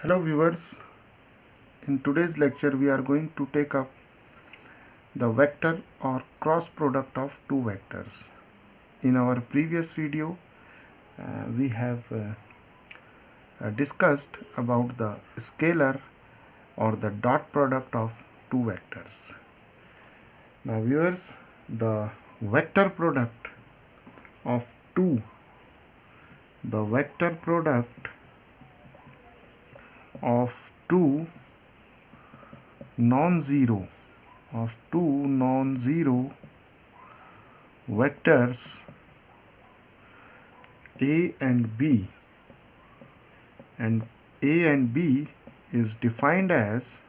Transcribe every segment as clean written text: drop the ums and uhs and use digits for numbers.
Hello viewers, in today's lecture we are going to take up the vector or cross product of two vectors. In our previous video we have discussed about the scalar or the dot product of two vectors. Now viewers, the vector product of two non-zero vectors A and B, and A and B is defined as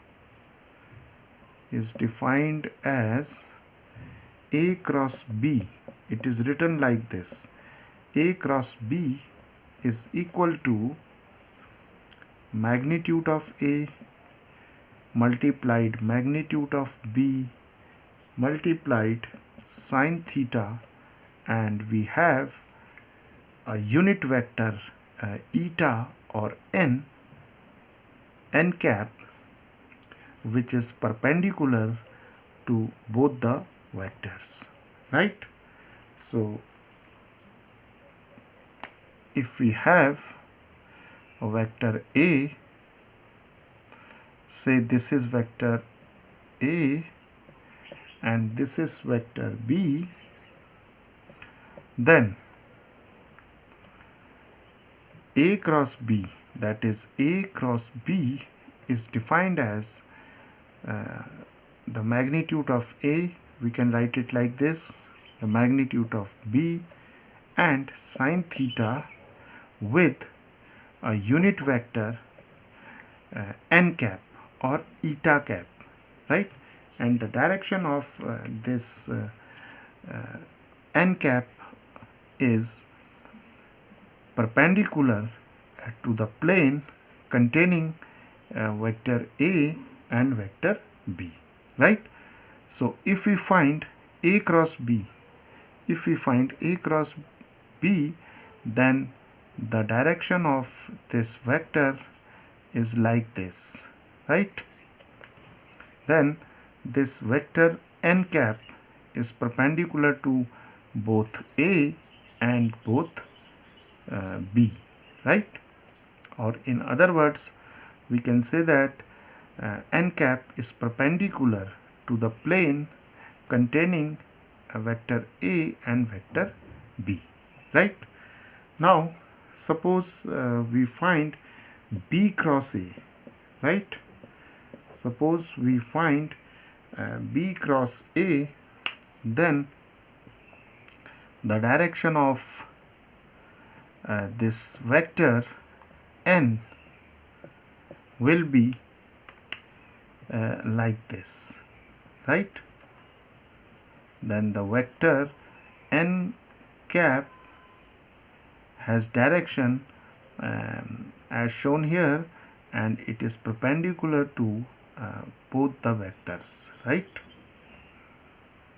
A cross B. It is written like this: A cross B is equal to magnitude of A multiplied magnitude of B multiplied sine theta, and we have a unit vector eta or n cap, which is perpendicular to both the vectors, right? So if we have a vector A, say this is vector A and this is vector B, then A cross B, that is A cross B, is defined as the magnitude of A, we can write it like this, the magnitude of B and sine theta with a unit vector n cap or eta cap, right? And the direction of this n cap is perpendicular to the plane containing vector A and vector B, right? So if we find A cross B, then the direction of this vector is like this, right? Then this vector n cap is perpendicular to both A and both B, right? Or in other words, we can say that n cap is perpendicular to the plane containing a vector A and vector B, right? Now suppose we find B cross A, right? Suppose we find B cross A, then the direction of this vector n will be like this, right? Then the vector n cap has direction as shown here, and it is perpendicular to both the vectors, right?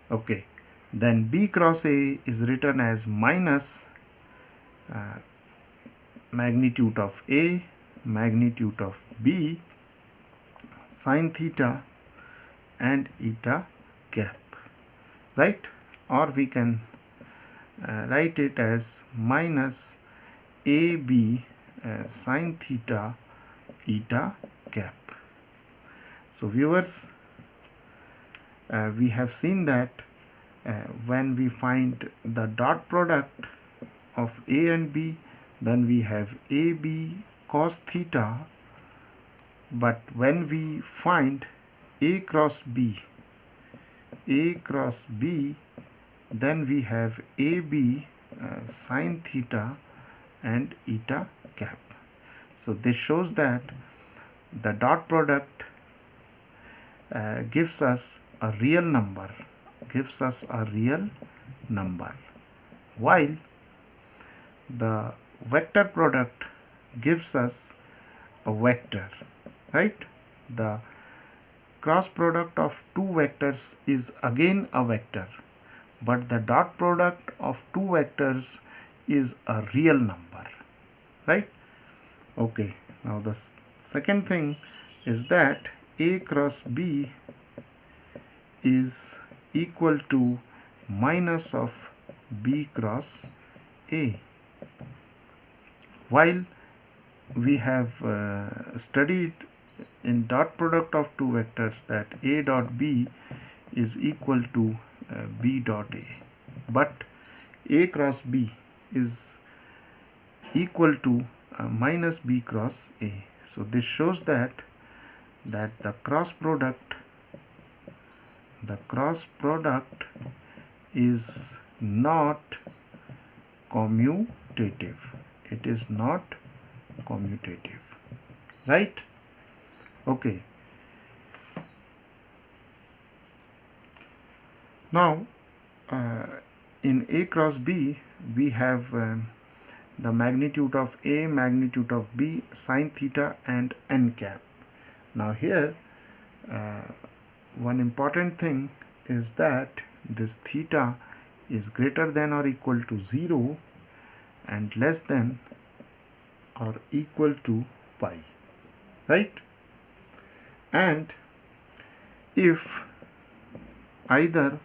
Okay, then B cross A is written as minus magnitude of A magnitude of B sine theta and eta cap, right? Or we can write it as minus AB sine theta eta cap. So viewers, we have seen that when we find the dot product of A and B, then we have AB cos theta, but when we find A cross B, then we have AB sine theta and eta cap. So this shows that the dot product gives us a real number, while the vector product gives us a vector, right? The cross product of two vectors is again a vector, but the dot product of two vectors is a real number, right? Okay, now the Second thing is that A cross B is equal to minus of B cross A. While we have studied in dot product of two vectors that A dot B is equal to B dot A, but A cross B is equal to minus B cross A. So this shows that the cross product is not commutative. It is not commutative, right? Okay. Now in A cross B we have the magnitude of A, magnitude of B, sine theta and n cap. Now here one important thing is that this theta is greater than or equal to 0 and less than or equal to pi, right? And if either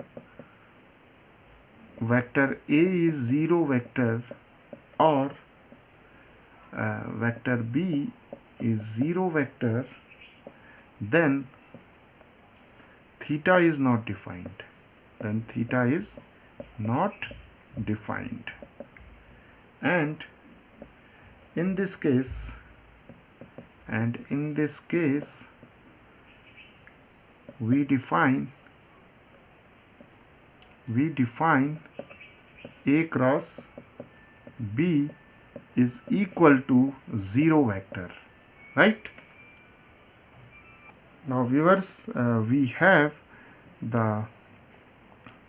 vector A is 0 vector or vector B is 0 vector, then theta is not defined. And in this case we define A cross B is equal to 0 vector, right? Now viewers, we have the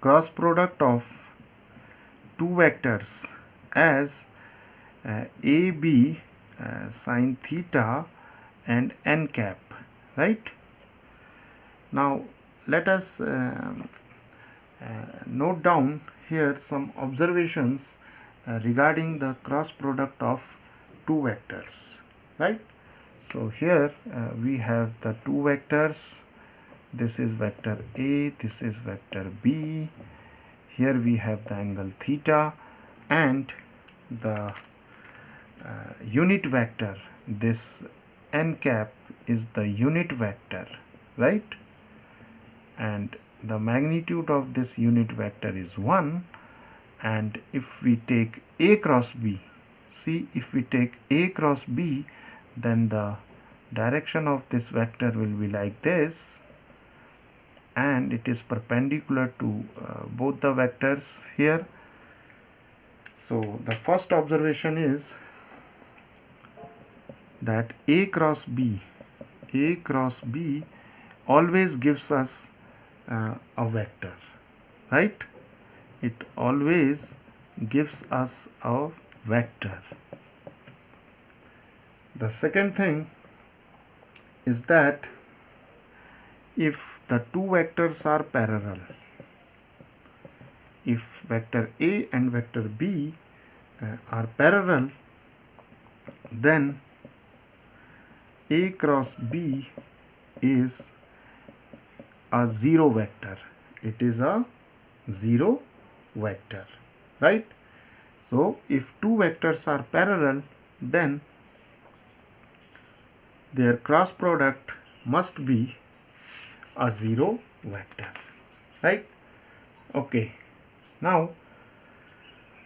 cross product of two vectors as AB sine theta and n cap, right? Now let us note down here some observations regarding the cross product of two vectors, right? So here we have the two vectors. This is vector A, this is vector B. Here we have the angle theta and the unit vector. This n cap is the unit vector, right? And the magnitude of this unit vector is 1. And if we take A cross B, see, if we take A cross B, then the direction of this vector will be like this, and it is perpendicular to both the vectors here. So the first observation is that A cross B always gives us a vector, right? It always gives us a vector. The second thing is that if the two vectors are parallel, if vector A and vector B are parallel, then A cross B is a 0 vector. It is a 0 vector, right? So if two vectors are parallel, then their cross product must be a 0 vector, right? Okay. Now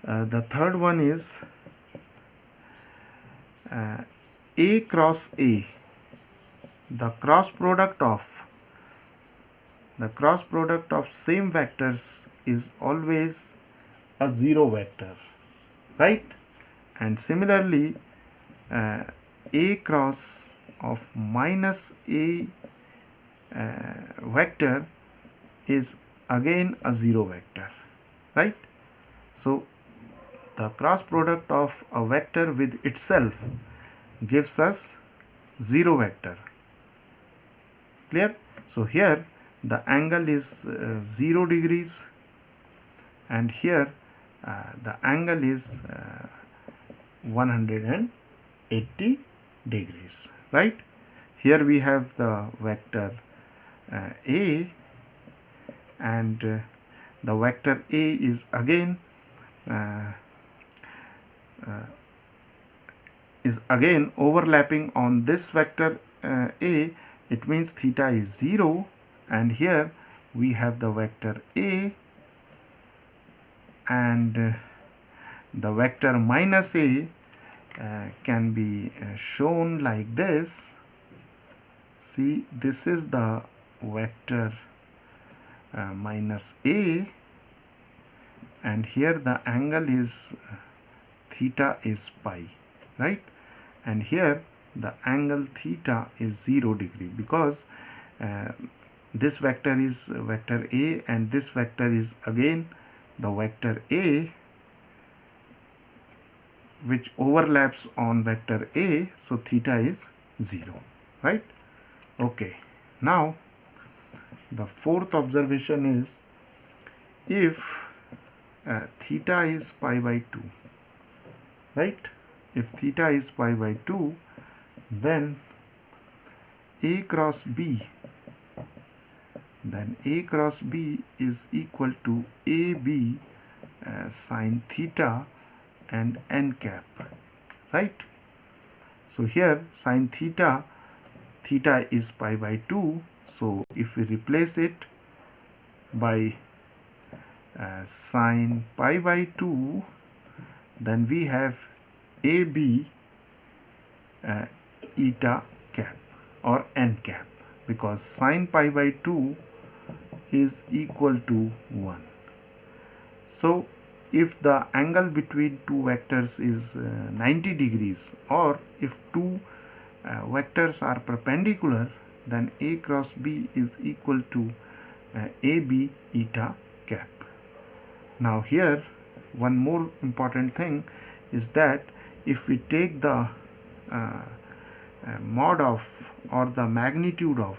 the third one is A cross A. The cross product of same vectors is always a 0 vector, right? And similarly A cross of minus A vector is again a 0 vector, right? So the cross product of a vector with itself gives us 0 vector. Clear? So here the angle is 0 degrees, and here the angle is 180 degrees, right? here we have the vector A, and the vector A is again uh, overlapping on this vector A. It means theta is 0, and here we have the vector A, and the vector minus A can be shown like this. See, this is the vector minus A, and here the angle is theta is pi, right? And here the angle theta is 0 degree, because this vector is vector A, and this vector is again the vector A, which overlaps on vector A, so theta is 0, right? Okay, now the fourth observation is, if theta is pi by 2, right? If theta is pi by 2, then A cross B is equal to AB sine theta and n cap, right? So here sine theta is pi by 2, so if we replace it by sine pi by 2, then we have AB eta cap or n cap, because sine pi by 2 is equal to 1. So if the angle between two vectors is 90 degrees, or if two vectors are perpendicular, then A cross B is equal to AB eta cap. Now here one more important thing is that if we take the mod of, or the magnitude of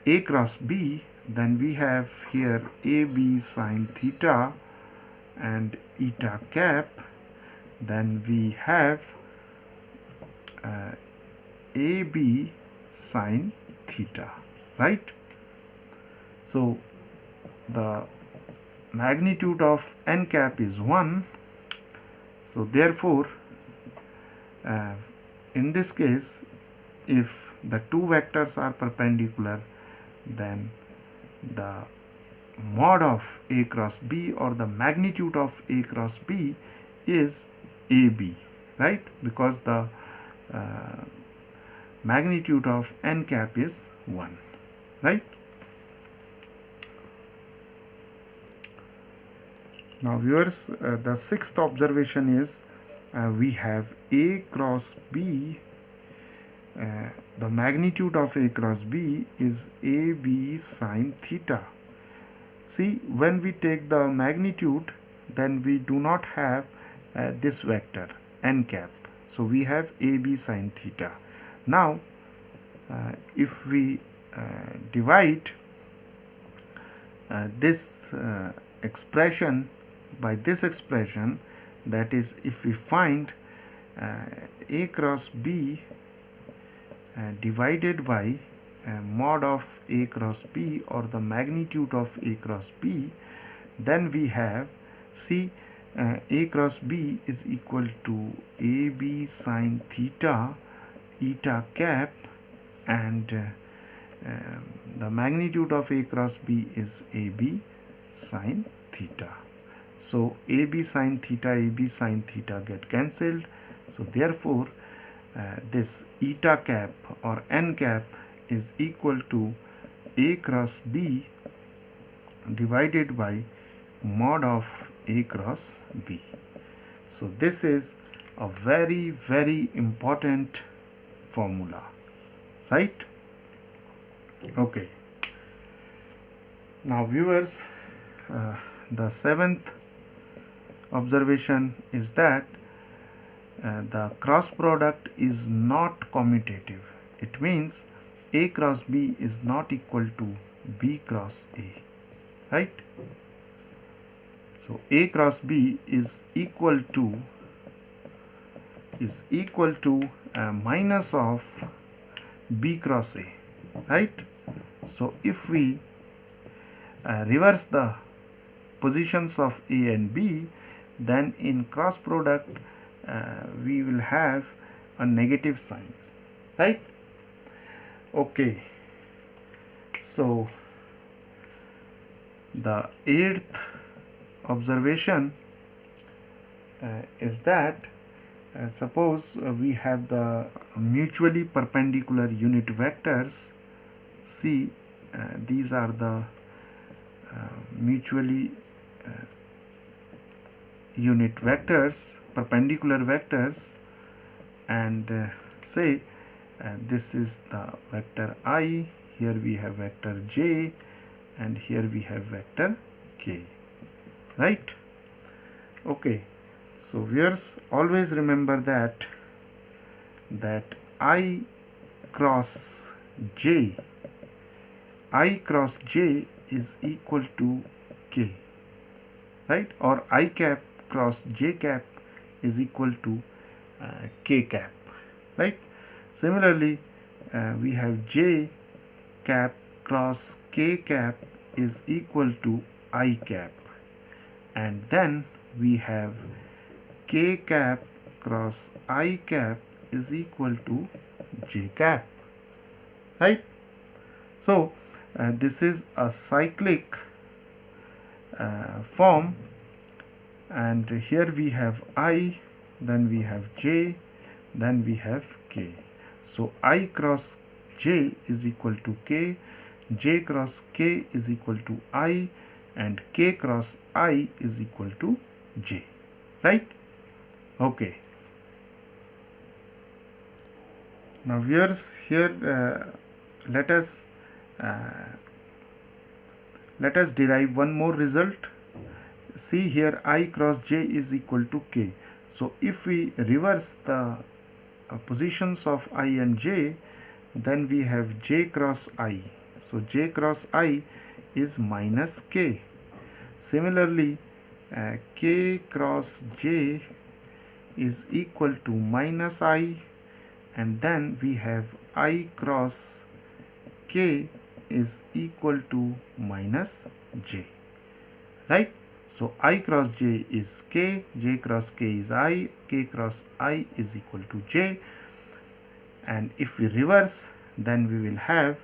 A cross B, then we have here AB sine theta and eta cap. Then we have AB sine theta, right? So the magnitude of n cap is 1. So therefore in this case, if the two vectors are perpendicular, then the mod of A cross B, or the magnitude of A cross B, is AB, right? Because the magnitude of n cap is 1, right? Now viewers, the sixth observation is, we have A cross B, the magnitude of A cross B is AB sine theta. See, when we take the magnitude, then we do not have this vector n cap, so we have AB sine theta. Now if we divide this expression by this expression, that is, if we find A cross B divided by mod of A cross B, or the magnitude of A cross B, then we have, see, A cross B is equal to AB sine theta eta cap, and the magnitude of A cross B is AB sine theta. So AB sine theta get cancelled. So therefore this eta cap or n cap is equal to A cross B divided by mod of A cross B. So this is a very, very important formula, right? Okay. Now viewers, the seventh observation is that the cross product is not commutative. It means A cross B is not equal to B cross A, right? So A cross B is equal to minus of B cross A, right? So if we reverse the positions of A and B, then in cross product we will have a negative sign, right? Okay, so the eighth observation is that suppose we have the mutually perpendicular unit vectors. See, these are the mutually unit vectors, perpendicular vectors, and say this is the vector I, here we have vector j, and here we have vector k, right? Okay, so viewers, always remember that I cross j is equal to k, right? Or I cap cross j cap is equal to k cap, right? Similarly, we have j cap cross k cap is equal to I cap, and then we have k cap cross I cap is equal to j cap, right? So this is a cyclic form, and here we have I, then we have j, then we have k. So I cross j is equal to k, j cross k is equal to I, and k cross I is equal to j, right? Okay. Now viewers, here let us derive one more result. See here, I cross j is equal to k. So if we reverse the positions of I and j, then we have j cross I. So j cross I is minus k. Similarly, k cross j is equal to minus I, and then we have I cross k is equal to minus j, right? So I cross j is k, j cross k is I, k cross I is equal to j, and if we reverse, then we will have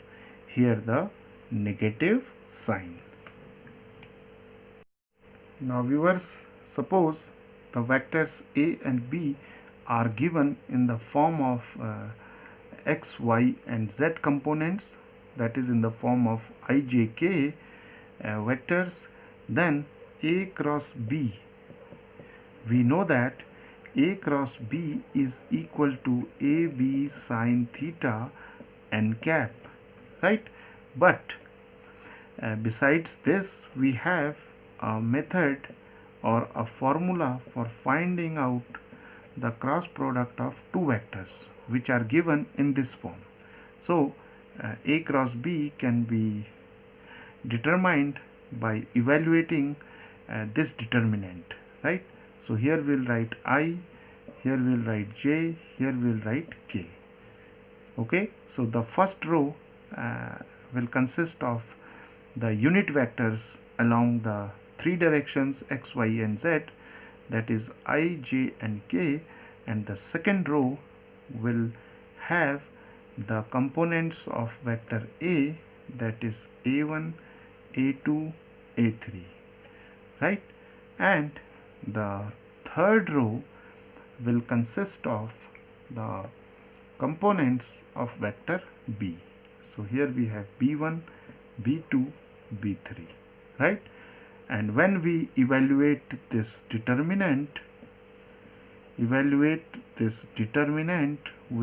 here the negative sign. Now viewers, suppose the vectors a and b are given in the form of x, y and z components, that is in the form of I, j, k vectors, then a cross b, we know that a cross b is equal to ab sine theta n cap, right? But besides this, we have a method or a formula for finding out the cross product of two vectors which are given in this form. So a cross b can be determined by evaluating this determinant, right? So here we'll write I, here we'll write j, here we'll write k. Okay, so the first row will consist of the unit vectors along the three directions x, y and z, that is I, j and k, and the second row will have the components of vector a, that is a1, a2, a3, right? And the third row will consist of the components of vector b. So here we have b1, b2, b3, right? And when we evaluate this determinant, we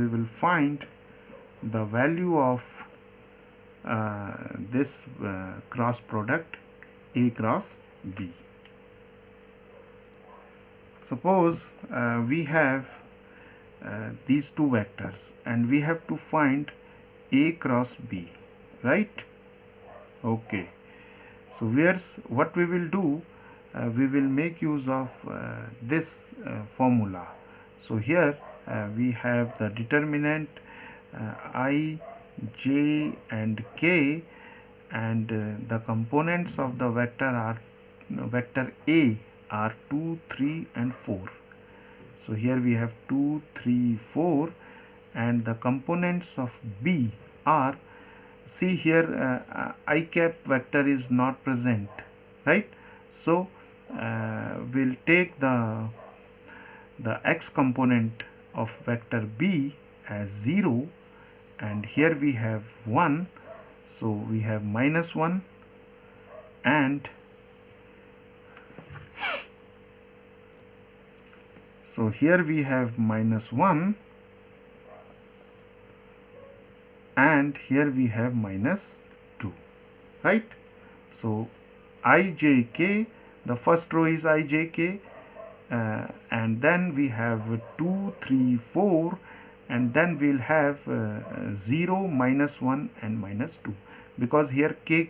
will find the value of this cross product a cross b. Suppose we have these two vectors and we have to find a cross b, right? Okay, so what we will do, we will make use of this formula. So here we have the determinant I, j and k, and the components of the vector are vector A are 2, 3 and 4. So here we have 2, 3, 4, and the components of B are, see here I cap vector is not present, right? So we'll take the x component of vector B as 0, and here we have 1, so we have -1, and so here we have -1, and here we have -2, right? So ijk, the first row is ijk, and then we have 2, 3, 4, and then we'll have 0, -1 and -2, because here k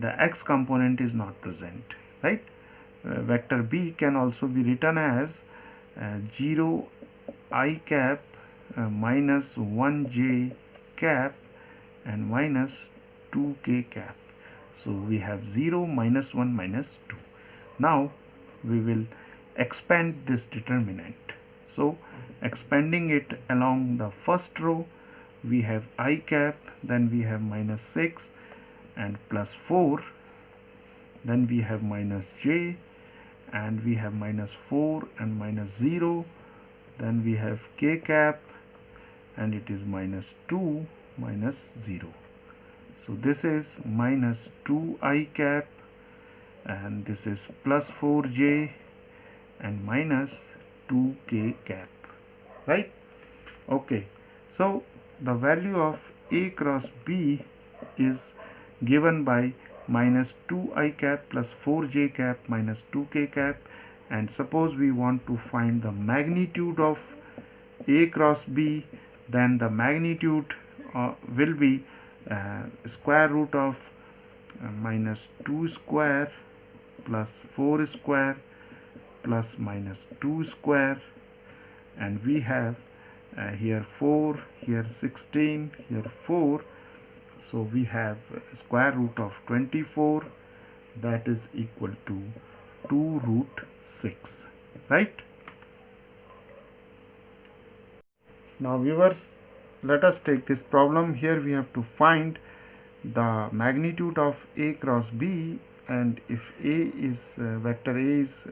the x component is not present, right? Vector B can also be written as 0 I cap minus 1j cap and minus 2k cap. So we have 0, -1, -2. Now we will expand this determinant. So expanding it along the first row, we have I cap, then we have -6 and +4, then we have -j, and we have -4 and -0, then we have k cap, and it is -2, -0. So this is -2I cap, and this is +4j and -2k cap, right? Okay, so the value of A cross B is given by -2I cap plus 4j cap minus 2k cap, and suppose we want to find the magnitude of A cross B, then the magnitude will be square root of -2 square plus 4 square plus -2 square, and we have here 4, here 16, here 4, so we have square root of 24, that is equal to 2 root 6, right? Now viewers, let us take this problem. Here we have to find the magnitude of A cross B, and if A is vector A is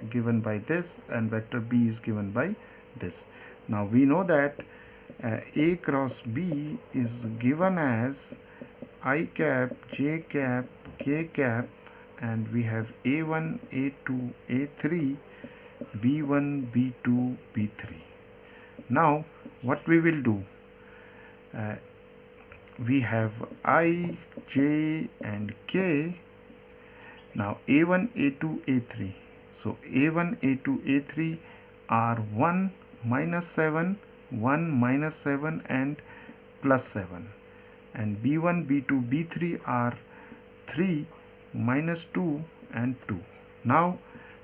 given by this and vector B is given by this. Now we know that A cross B is given as I cap, j cap, k cap, and we have A1, A2, A3, B1, B2, B3. Now what we will do, we have I, j and k. Now A1, A2, A3. So A1, A2, A3 are 1, -7, 1, -7 and +7. And B1, B2, B3 are 3, -2 and 2. Now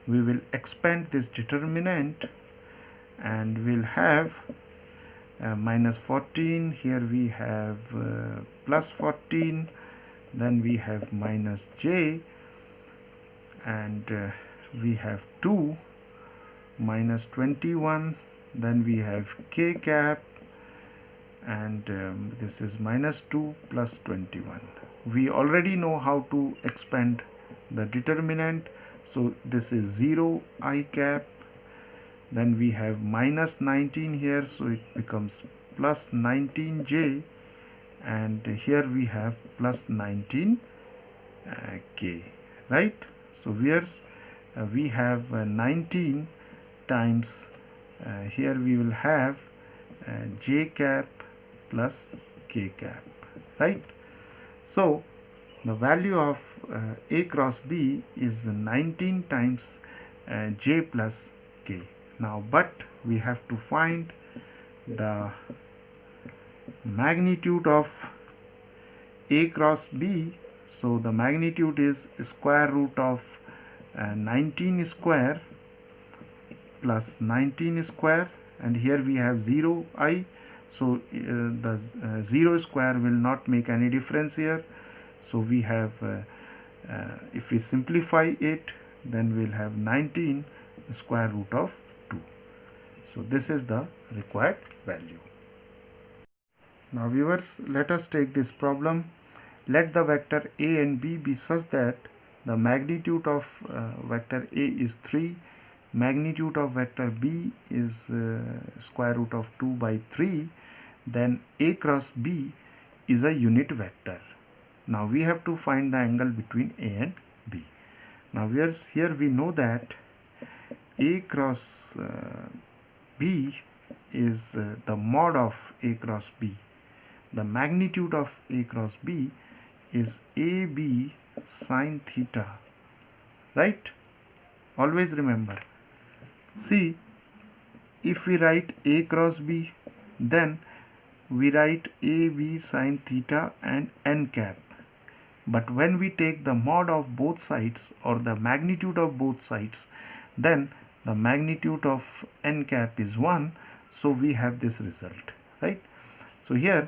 we will expand this determinant, and we'll have -14, here we have +14, then we have -j, and we have 2, -21, then we have k cap, and this is -2 plus 21. We already know how to expand the determinant, so this is 0 I cap, then we have -19 here, so it becomes +19j, and here we have +19 k, right? So we have 19 times, here we will have j cap plus k cap, right? So the value of A cross B is 19 times j plus k. Now but we have to find the magnitude of A cross B. So the magnitude is square root of 19 square plus 19 square, and here we have 0 I, so the 0 square will not make any difference here. So we have if we simplify it, then we'll have 19 square root of 2. So this is the required value. Now viewers, let us take this problem. Let the vector a and b be such that the magnitude of vector a is 3, magnitude of vector b is square root of 2 by 3, then a cross b is a unit vector. Now we have to find the angle between a and b. Now here we know that a cross b is the mod of a cross b. The magnitude of a cross b is ab sine theta, right? Always remember. See, if we write a cross b, then we write ab sine theta and n cap. But when we take the mod of both sides or the magnitude of both sides, then the magnitude of n cap is 1, so we have this result, right? So here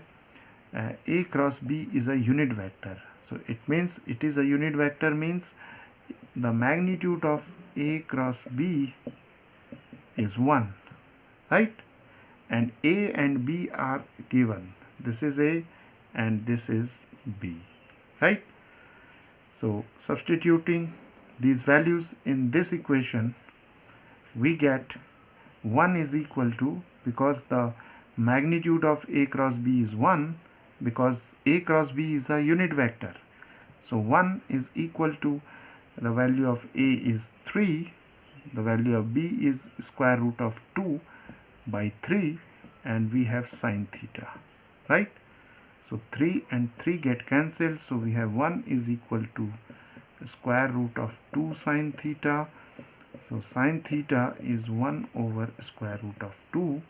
a cross b is a unit vector. So it means it is a unit vector, means the magnitude of a cross b is 1, right? And a and b are given. This is a and this is b, right? So substituting these values in this equation, we get 1 is equal to, because the magnitude of a cross b is 1, because a cross b is a unit vector. So 1 is equal to, the value of a is 3, the value of b is square root of 2 by 3, and we have sine theta, right? So 3 and 3 get cancelled, so we have 1 is equal to square root of 2 sine theta. So sine theta is 1 over square root of 2.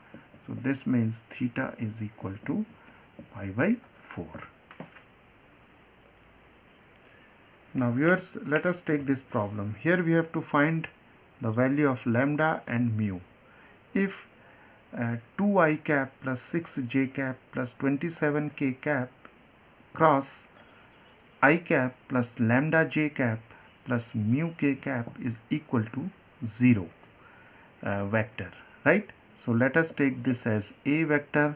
So this means theta is equal to pi by 4. Now viewers, let us take this problem. Here we have to find the value of lambda and mu. If 2i cap plus 6j cap plus 27k cap cross I cap plus lambda j cap plus mu k cap is equal to 0 vector, right? So let us take this as a vector,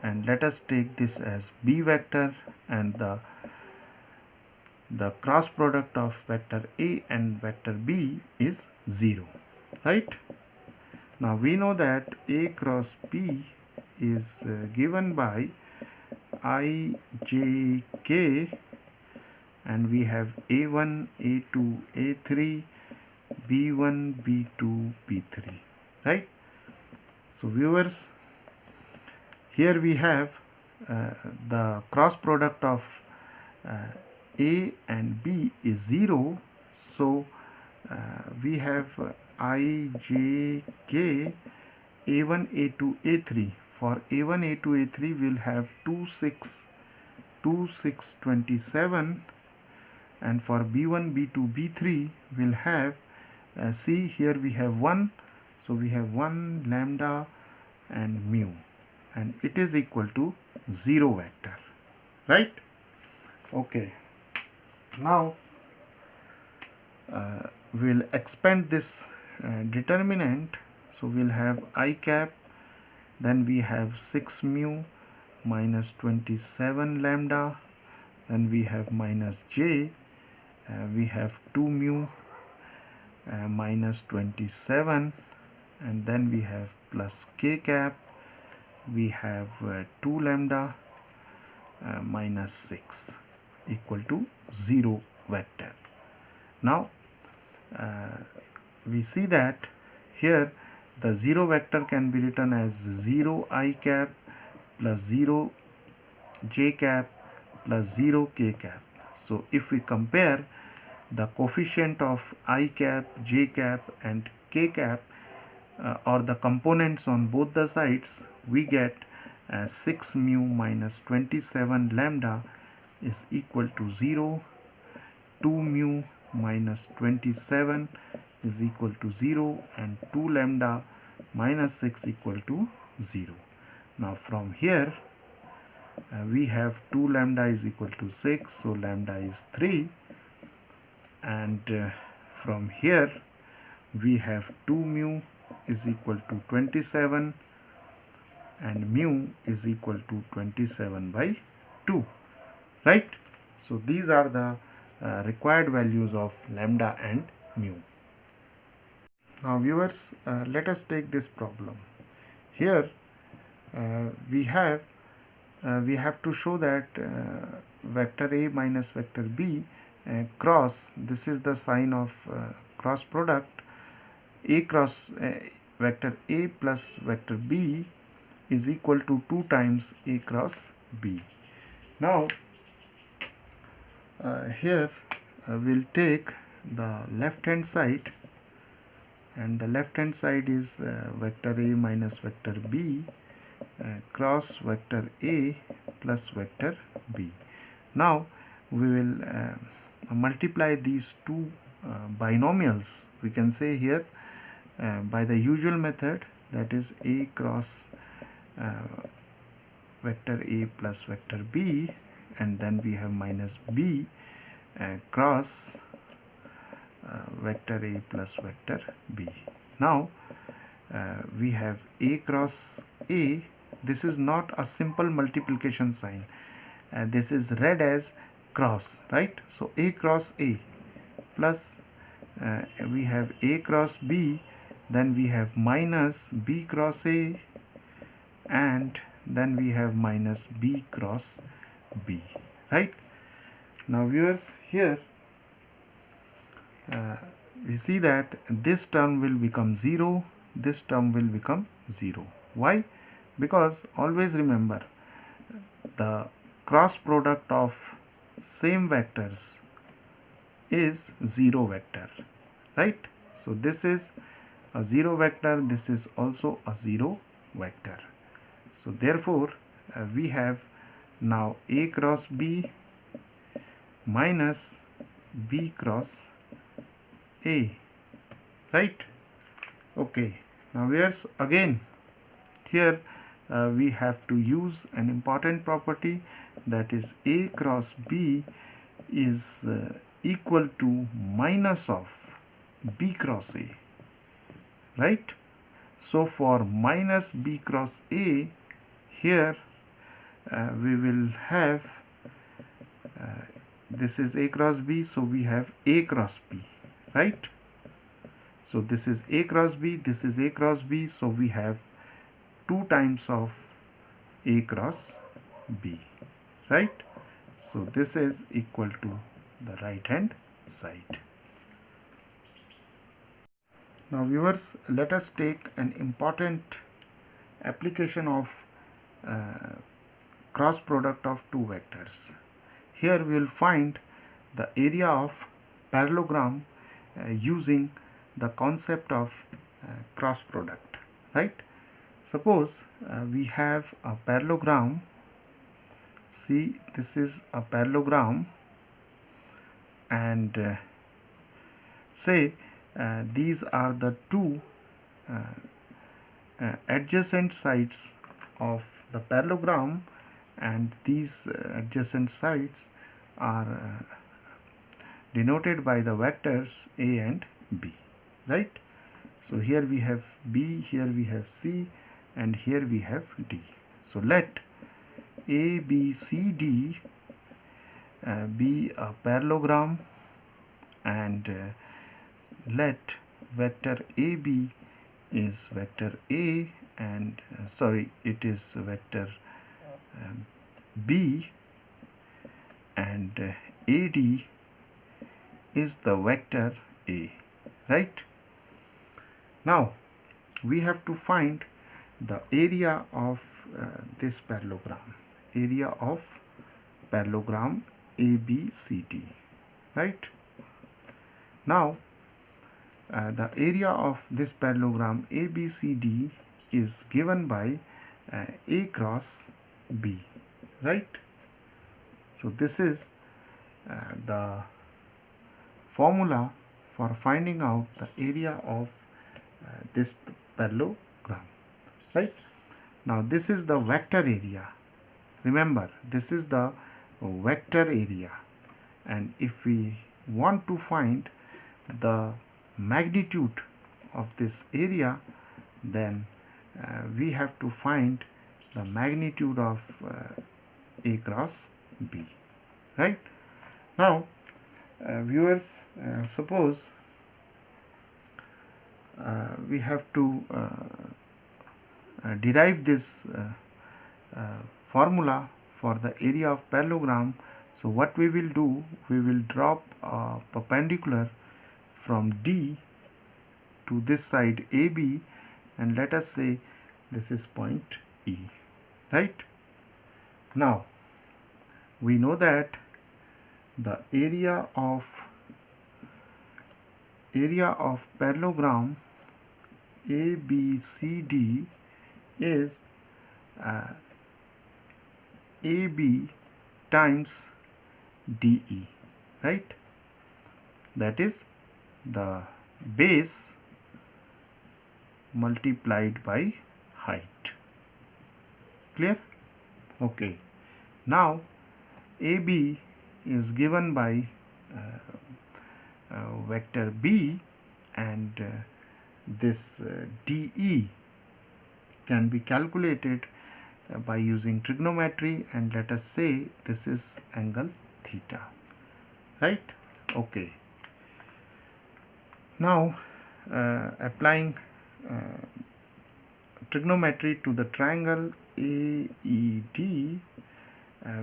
and let us take this as b vector, and the cross product of vector a and vector b is 0, right? Now we know that a cross b is given by I, j, k, and we have a1, a2, a3, b1, b2, b3, right? So viewers, here we have the cross product of a and b is 0, so we have I, j, k, a1, a2, a3. For a1, a2, a3 we'll have 2, 6, 2, 6, 27, and for b1, b2, b3 we'll have see, here we have 1, so we have 1 lambda and mu, and it is equal to 0 vector, right? Okay, now we'll expand this determinant. So we'll have I cap, then we have 6 mu minus 27 lambda, then we have minus j, we have 2 mu minus 27, and then we have plus k cap, we have 2 lambda minus 6 equal to 0 vector. Now we see that here the 0 vector can be written as 0 I cap plus 0 j cap plus 0 k cap. So if we compare the coefficient of I cap, j cap and k cap or the components on both the sides, we get 6 mu minus 27 lambda is equal to 0, 2 mu minus 27 is equal to 0, and 2 lambda minus 6 equal to 0. Now from here we have 2 lambda is equal to 6, so lambda is 3, and from here we have 2 mu is equal to 27 and mu is equal to 27 by 2, right? So these are the required values of lambda and mu. Now viewers, let us take this problem. Here we have to show that vector A minus vector B cross, this is the sign of cross product, A cross vector A plus vector B is equal to 2 times A cross B. Now here we'll take the left hand side, and the left hand side is vector A minus vector B cross vector A plus vector B. Now we will multiply these two binomials, we can say here, by the usual method, that is A cross vector A plus vector B, and then we have minus B cross vector A plus vector B. Now we have A cross A. This is not a simple multiplication sign, this is read as cross, right? So A cross A plus we have A cross B, then we have minus B cross A, and then we have minus B cross B, right? Now viewers, here we see that this term will become 0, this term will become 0. Why? Because always remember, the cross product of same vectors is 0 vector, right? So this is a 0 vector, this is also a 0 vector. So therefore we have now A cross B minus B cross A, right? Okay, now here's again, here we have to use an important property, that is A cross B is equal to minus of B cross A, right? So for minus B cross A, here we will have this is A cross B, so we have A cross B, right? So this is A cross B, this is A cross B, so we have 2 times of A cross B, right? So this is equal to the right hand side. Now viewers, let us take an important application of cross product of two vectors. Here we will find the area of parallelogram using the concept of cross product, right? Suppose we have a parallelogram. See, this is a parallelogram, and say these are the two adjacent sides of the parallelogram, and these adjacent sides are denoted by the vectors A and B, right? So here we have B, here we have C, and here we have D. So let A, B, C, D be a parallelogram, and let vector AB is vector A, and it is vector B, and AD is the vector A, right? Now we have to find the area of this parallelogram, area of parallelogram ABCD, right? Now the area of this parallelogram ABCD is given by A cross B, right? So this is the formula for finding out the area of this parallelogram. right? Now this is the vector area. Remember, this is the vector area, and if we want to find the magnitude of this area, then we have to find the magnitude of A cross B, right? Now viewers, suppose we have to derive this formula for the area of parallelogram. So what we will do, we will drop a perpendicular from D to this side AB, and let us say this is point E, right? Now we know that the area of parallelogram ABCD is AB times DE, right? That is the base multiplied by height. Clear? Okay. Now AB is given by vector B, and this DE can be calculated by using trigonometry, and let us say this is angle theta, right? Okay. Now applying trigonometry to the triangle AED,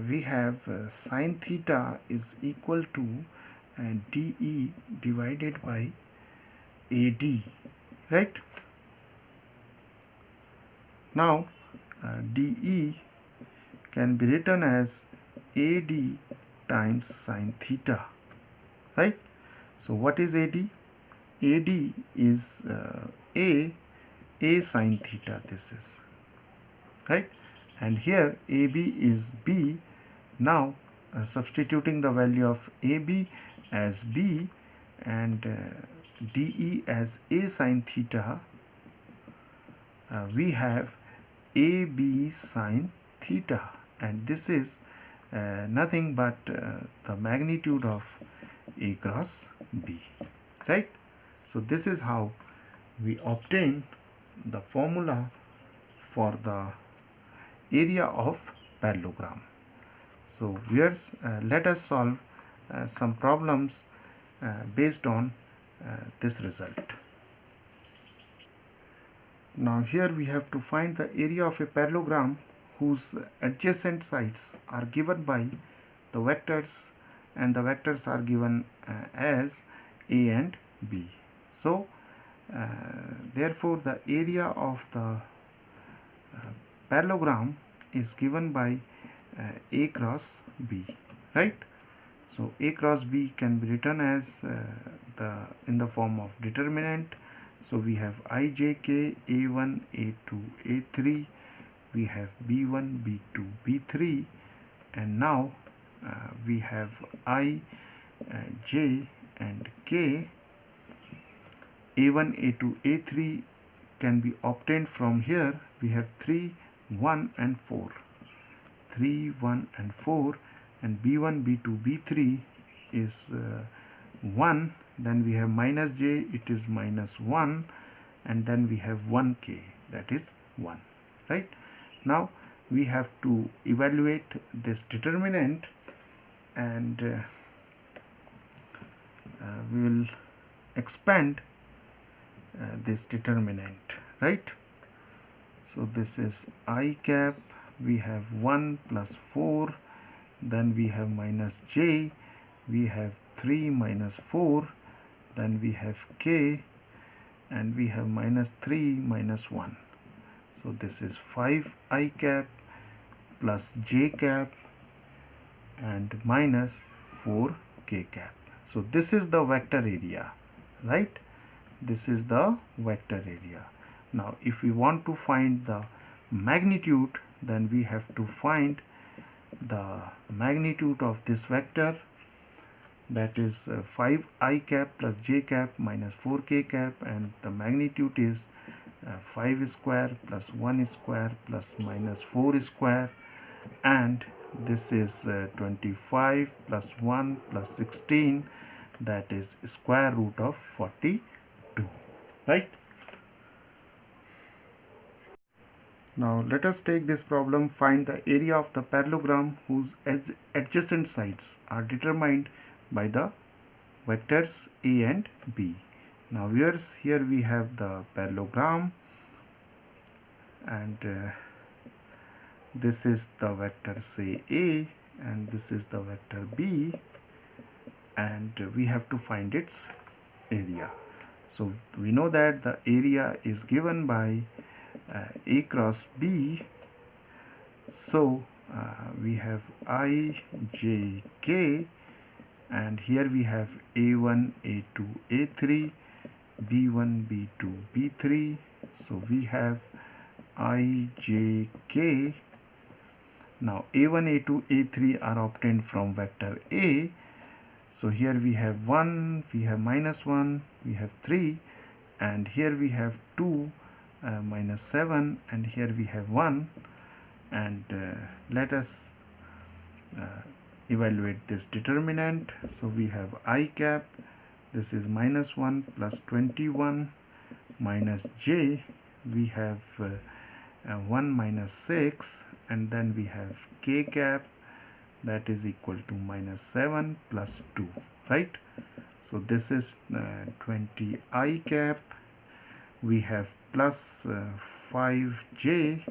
we have sine theta is equal to DE divided by AD, right? Now DE can be written as AD times sine theta, right? So what is AD? AD is A sine theta, this is, right? And here AB is B. Now substituting the value of AB as B and DE as A sine theta, we have AB sine theta, and this is nothing but the magnitude of A cross B, right? So this is how we obtain the formula for the area of parallelogram. So viewers, let us solve some problems based on this result. Now here we have to find the area of a parallelogram whose adjacent sides are given by the vectors, and the vectors are given as A and B. So therefore the area of the parallelogram is given by A cross B, right? So A cross B can be written as in the form of determinant. So we have IJK A1 A2 A3, we have B1 B2 B3, and now we have I, J and K. A1 A2 A3 can be obtained from here. We have 3 1 and 4, 3 1 and 4, and B1 B2 B3 is 1. Then we have minus J, it is minus 1, and then we have 1K, that is 1, right? Now we have to evaluate this determinant, and we will expand this determinant, right? So this is I cap, we have 1 plus 4, then we have minus J, we have 3 minus 4, then we have K, and we have minus 3 minus 1. So this is 5 I cap plus J cap and minus 4 K cap. So this is the vector area, right? This is the vector area. Now if we want to find the magnitude, then we have to find the magnitude of this vector, that is 5 I cap plus J cap minus 4 K cap, and the magnitude is 5 square plus 1 square plus minus 4 square, and this is 25 plus 1 plus 16, that is square root of 42, right? Now let us take this problem. Find the area of the parallelogram whose adjacent sides are determined by the vectors A and B. Now viewers, here we have the parallelogram, and this is the vector say A and this is the vector B, and we have to find its area. So we know that the area is given by A cross B. So we have I, J, K, and here we have A1, A2, A3, B1, B2, B3. So we have I, J, K. Now A1, A2, A3 are obtained from vector A. So here we have 1, we have minus 1, we have 3, and here we have 2, minus 7, and here we have 1. And let us evaluate this determinant. So we have I cap, this is minus 1 plus 21 minus j, we have 1 minus 6, and then we have k cap, that is equal to minus 7 plus 2, right? So this is 20 I cap, we have plus 5j,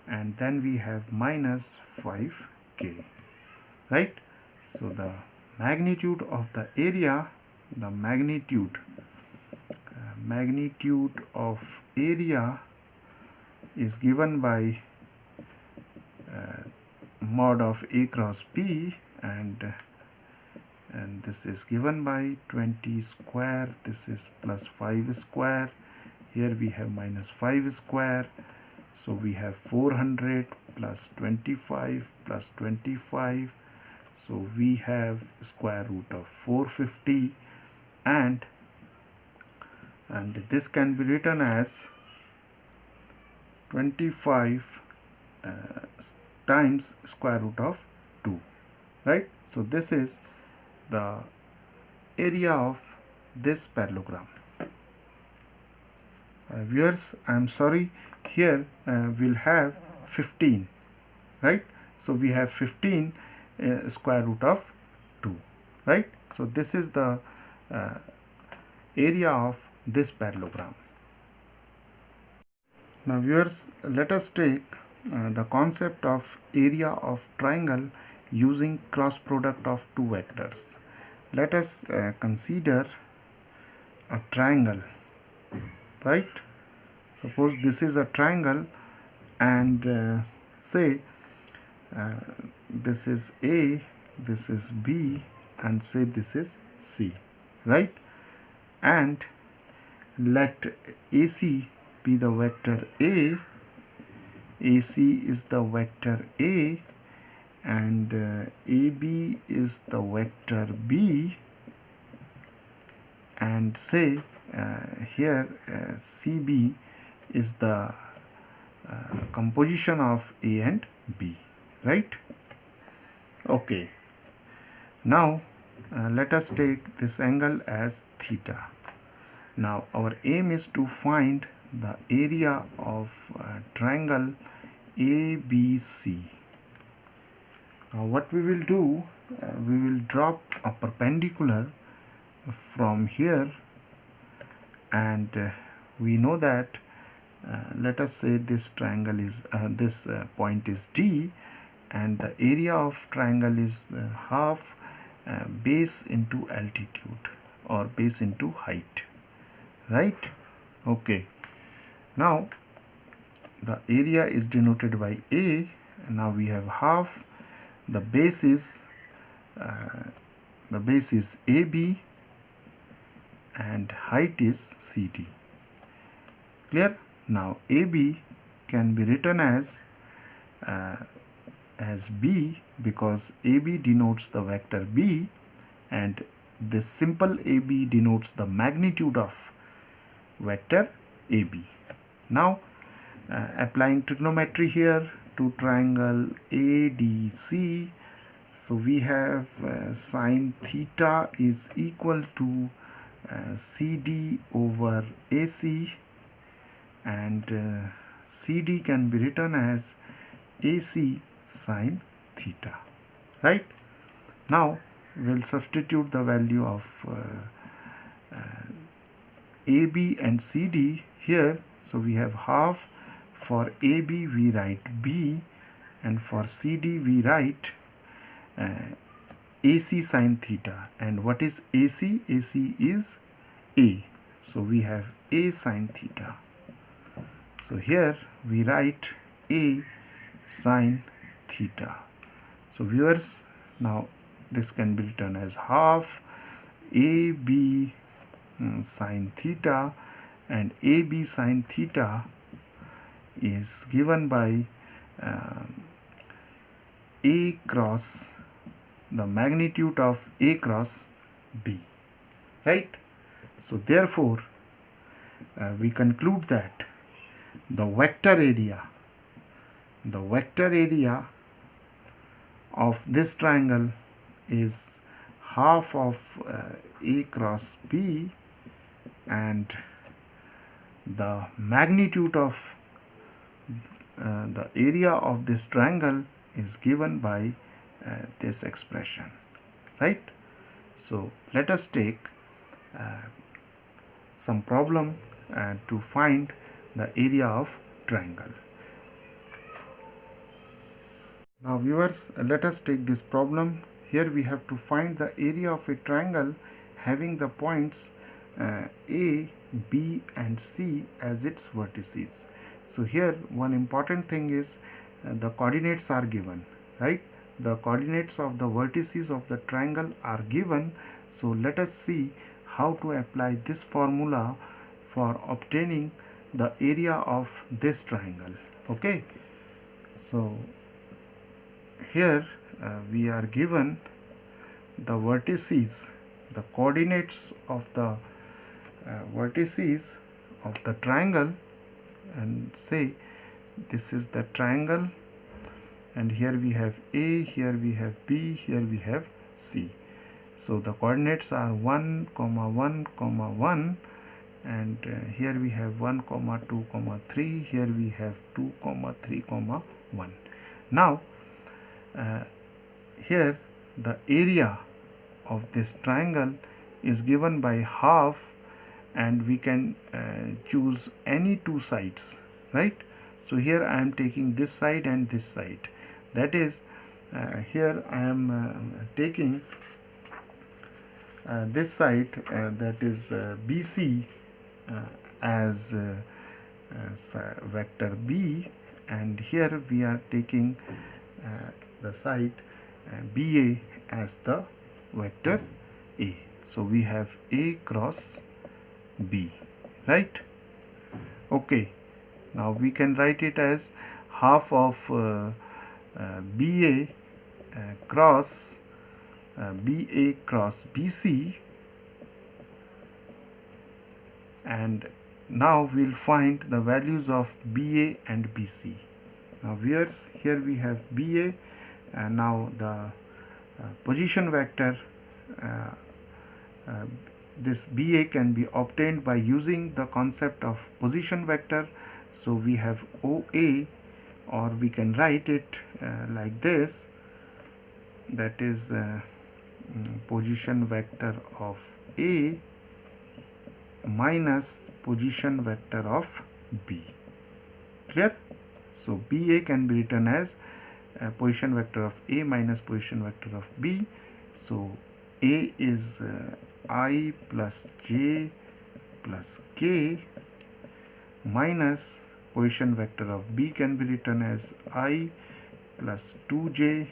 and then we have minus 5k, right? So the magnitude of the area, the magnitude of area is given by mod of A cross B, and this is given by 20 square, this is plus 5 square, here we have minus 5 square, so we have 400 plus 25 plus 25, so we have square root of 450, and this can be written as 25 times square root of 2, right? So this is the area of this parallelogram. Viewers, I am sorry, here we'll have 15, right? So we have 15 square root of 2, right? So this is the area of this parallelogram. Now viewers, let us take the concept of area of triangle using cross product of two vectors. Let us consider a triangle, right? Suppose this is a triangle, and say this is A, this is B, and say this is C, right? And let AC be the vector A, AC is the vector A, and AB is the vector B, and say here CB is the composition of A and B, right? Okay, now let us take this angle as theta. Now our aim is to find the area of triangle ABC. Now what we will do, we will drop a perpendicular from here, and we know that let us say this triangle is this point is D, and the area of triangle is half base into altitude or base into height, right? Okay, now the area is denoted by A, and now we have half, the base is AB, and height is CD. Clear? Now AB can be written as B, because AB denotes the vector B, and this simple AB denotes the magnitude of vector AB, Now applying trigonometry here to triangle ADC, so we have sine theta is equal to CD over AC, and CD can be written as AC sine theta, right? Now we'll substitute the value of AB and CD here. So we have half. For AB we write B, and for CD we write AC sine theta. And what is AC? AC is A. So we have A sine theta. So here we write A sine theta. So viewers, now this can be written as half AB sine theta, and AB sine theta is given by A cross the magnitude of A cross B, right? So therefore we conclude that the vector area of this triangle is half of A cross B, and the magnitude of the area of this triangle is given by this expression, right? So let us take some problem to find the area of triangle. Now viewers, let us take this problem. Here we have to find the area of a triangle having the points A, B and C as its vertices. So here one important thing is the coordinates are given, right? The coordinates of the vertices of the triangle are given. So let us see how to apply this formula for obtaining the area of this triangle. Okay, so here we are given the vertices, the coordinates of the vertices of the triangle, and say this is the triangle, and here we have A, here we have B, here we have C. So the coordinates are 1, 1, 1, and here we have 1, 2, 3, here we have 2, 3, 1. Now here the area of this triangle is given by half, and we can choose any two sides, right? So here I am taking this side and this side. That is, here I am taking this side, that is BC, as vector B, and here we are taking the side BA as the vector A. So we have A cross B, right? Okay, now we can write it as half of BA cross BA cross BC, and now we'll find the values of BA and BC. Now viewers, here we have BA, and now the position vector, this BA can be obtained by using the concept of position vector. So we have OA, or we can write it like this, that is position vector of A minus position vector of B. Clear? So BA can be written as position vector of A minus position vector of B. So A is I plus J plus K minus position vector of B can be written as I plus 2J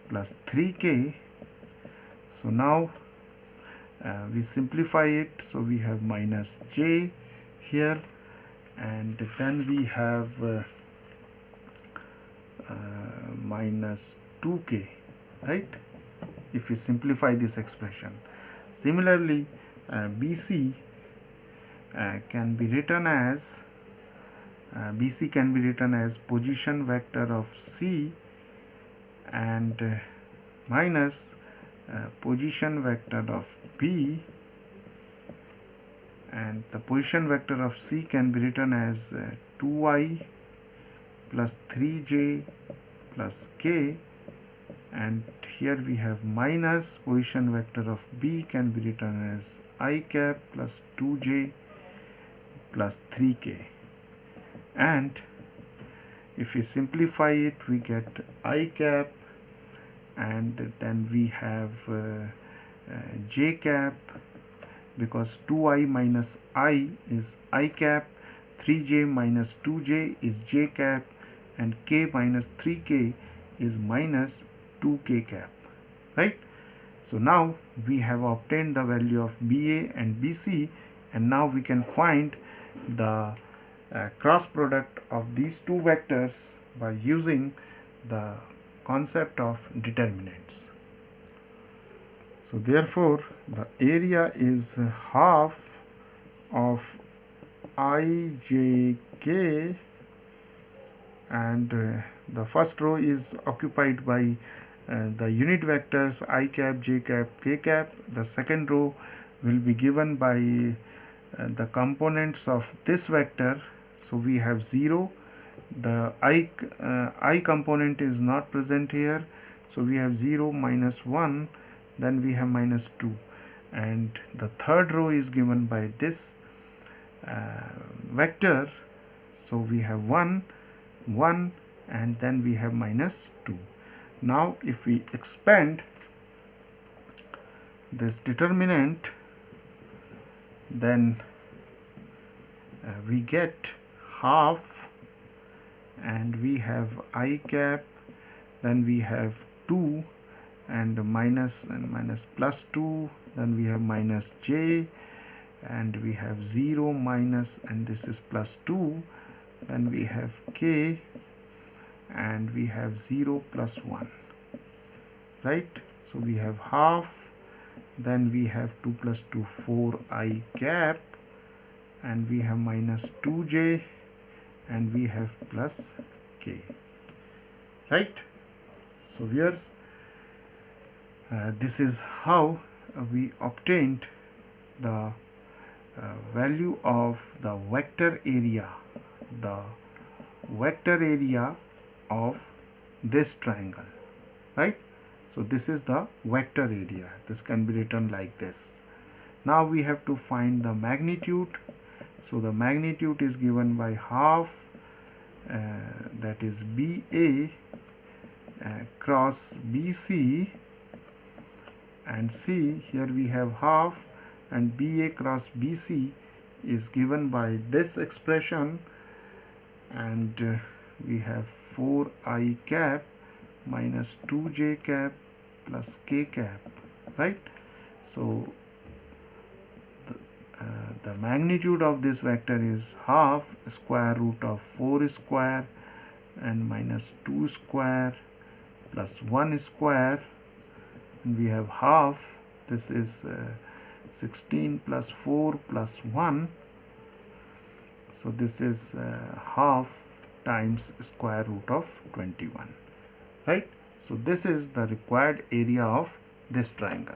plus 3K. So now we simplify it, so we have minus J here, and then we have minus 2K, right, if we simplify this expression. Similarly BC can be written as BC can be written as position vector of C and minus position vector of B, and the position vector of C can be written as 2i plus 3j plus k, and here we have minus position vector of B can be written as I cap plus 2j plus 3k, and if we simplify it we get I cap, and then we have j cap, because 2i minus I is I cap, 3j minus 2j is j cap, and k minus 3k is minus 2k cap, right? So now we have obtained the value of BA and BC, and now we can find the cross product of these two vectors by using the concept of determinants. So therefore the area is half of ijk, and the first row is occupied by the unit vectors I cap, j cap, k cap. The second row will be given by the components of this vector. So we have 0, the I component is not present here, so we have 0, minus 1, then we have minus 2, and the third row is given by this vector, so we have 1, 1, and then we have minus 2. Now if we expand this determinant, then we get half, and we have I cap, then we have 2 and minus plus 2, then we have minus j, and we have 0, minus, and this is plus 2, then we have k, and we have 0 plus 1, right? So we have half, then we have 2 plus 2, 4 I cap, and we have minus 2j, and we have plus k, right? So here's this is how we obtained the value of the vector area of this triangle, right? So this is the vector area. This can be written like this. Now we have to find the magnitude. So the magnitude is given by half, that is BA cross BC, and C, here we have half, and BA cross BC is given by this expression, and we have 4I cap minus 2j cap plus k cap, right? So the magnitude of this vector is half square root of 4 square and minus 2 square plus 1 square, and we have half, this is 16 plus 4 plus 1, so this is half times square root of 21, right? So this is the required area of this triangle.